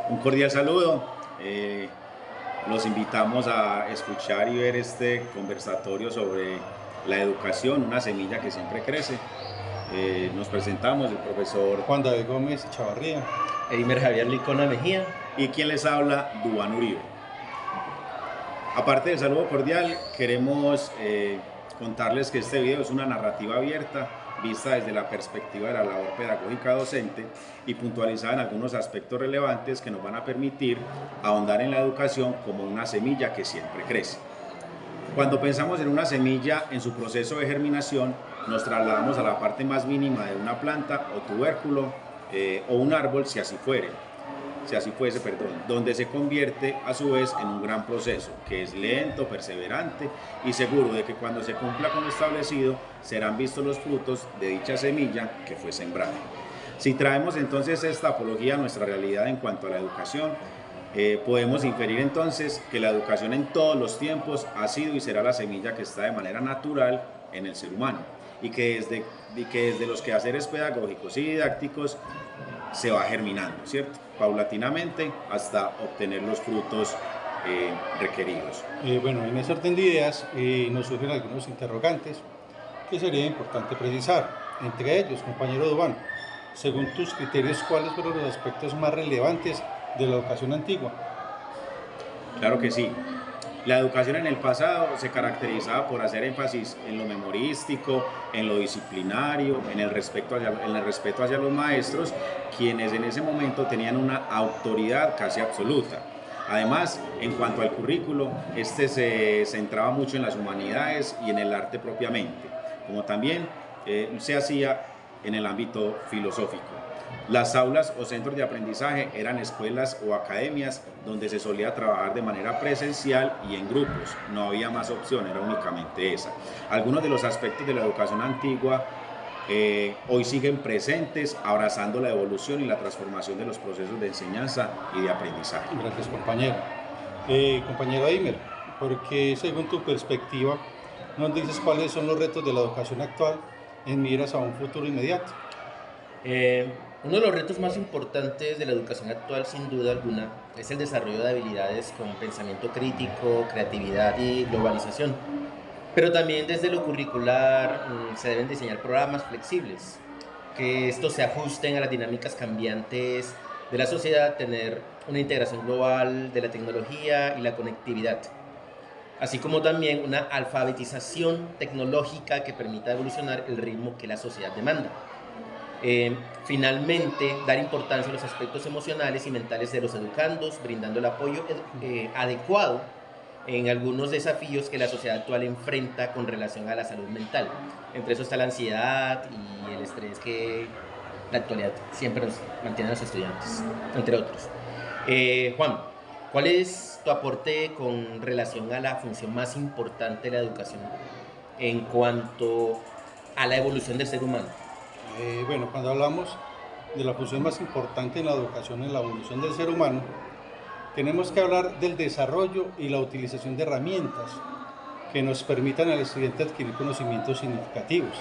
Un cordial saludo. Los invitamos a escuchar y ver este conversatorio sobre la educación, una semilla que siempre crece. Nos presentamos el profesor Juan David Gómez Chavarría. Eimer Javier Licona Mejía. y quien les habla, Duván Uribe. Aparte del saludo cordial, queremos contarles que este video es una narrativa abierta, vista desde la perspectiva de la labor pedagógica docente y puntualizada en algunos aspectos relevantes que nos van a permitir ahondar en la educación como una semilla que siempre crece. Cuando pensamos en una semilla en su proceso de germinación, nos trasladamos a la parte más mínima de una planta o tubérculo o un árbol, si así fuese, donde se convierte a su vez en un gran proceso, que es lento, perseverante y seguro de que cuando se cumpla con lo establecido, serán vistos los frutos de dicha semilla que fue sembrada. Si traemos entonces esta apología a nuestra realidad en cuanto a la educación, podemos inferir entonces que la educación en todos los tiempos ha sido y será la semilla que está de manera natural en el ser humano y que desde los quehaceres pedagógicos y didácticos se va germinando, ¿cierto? Paulatinamente hasta obtener los frutos requeridos. Bueno, en ese orden de ideas nos surgen algunos interrogantes que sería importante precisar. Entre ellos, compañero Duván, según tus criterios, ¿cuáles fueron los aspectos más relevantes de la educación antigua? Claro que sí. La educación en el pasado se caracterizaba por hacer énfasis en lo memorístico, en lo disciplinario, en el respeto hacia los maestros, quienes en ese momento tenían una autoridad casi absoluta. Además, en cuanto al currículo, este se centraba mucho en las humanidades y en el arte propiamente, como también se hacía en el ámbito filosófico. Las aulas o centros de aprendizaje eran escuelas o academias donde se solía trabajar de manera presencial y en grupos. No había más opción, era únicamente esa. Algunos de los aspectos de la educación antigua hoy siguen presentes, abrazando la evolución y la transformación de los procesos de enseñanza y de aprendizaje. Gracias, compañero. Compañero Eimer, porque según tu perspectiva, nos dices cuáles son los retos de la educación actual en miras a un futuro inmediato. Uno de los retos más importantes de la educación actual, sin duda alguna, es el desarrollo de habilidades con pensamiento crítico, creatividad y globalización. Pero también desde lo curricular se deben diseñar programas flexibles, que estos se ajusten a las dinámicas cambiantes de la sociedad, tener una integración global de la tecnología y la conectividad, así como también una alfabetización tecnológica que permita evolucionar el ritmo que la sociedad demanda. Finalmente, dar importancia a los aspectos emocionales y mentales de los educandos, brindando el apoyo adecuado en algunos desafíos que la sociedad actual enfrenta con relación a la salud mental. Entre eso está la ansiedad y el estrés que la actualidad siempre nos mantiene a los estudiantes, entre otros. Juan, ¿cuál es tu aporte con relación a la función más importante de la educación en cuanto a la evolución del ser humano? Bueno, cuando hablamos de la función más importante en la educación, en la evolución del ser humano, tenemos que hablar del desarrollo y la utilización de herramientas que nos permitan al estudiante adquirir conocimientos significativos,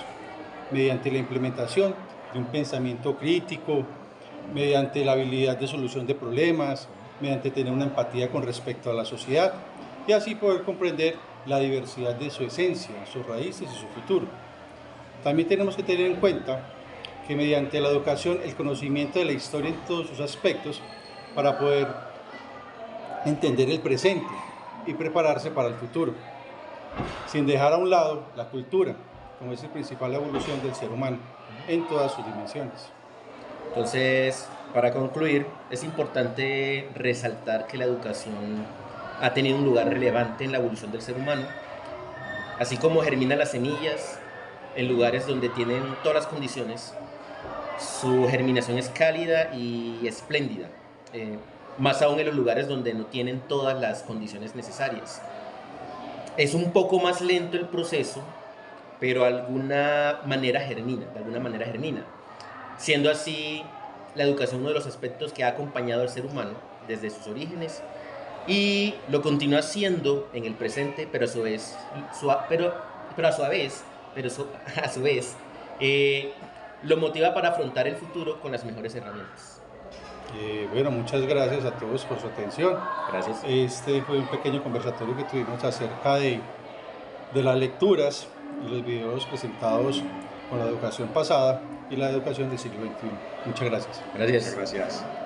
mediante la implementación de un pensamiento crítico, mediante la habilidad de solución de problemas, mediante tener una empatía con respecto a la sociedad y así poder comprender la diversidad de su esencia, sus raíces y su futuro. También tenemos que tener en cuenta que mediante la educación, el conocimiento de la historia en todos sus aspectos, para poder entender el presente y prepararse para el futuro, sin dejar a un lado la cultura, como es la principal evolución del ser humano en todas sus dimensiones. Entonces, para concluir, es importante resaltar que la educación ha tenido un lugar relevante en la evolución del ser humano, así como germina las semillas en lugares donde tienen todas las condiciones. Su germinación es cálida y espléndida, más aún en los lugares donde no tienen todas las condiciones necesarias. Es un poco más lento el proceso, pero de alguna manera germina, siendo así la educación uno de los aspectos que ha acompañado al ser humano desde sus orígenes y lo continúa siendo en el presente, pero a su vez, lo motiva para afrontar el futuro con las mejores herramientas. Bueno, muchas gracias a todos por su atención. Gracias. Este fue un pequeño conversatorio que tuvimos acerca de las lecturas y los videos presentados con la educación pasada y la educación del siglo XXI. Muchas gracias. Gracias. Muchas gracias.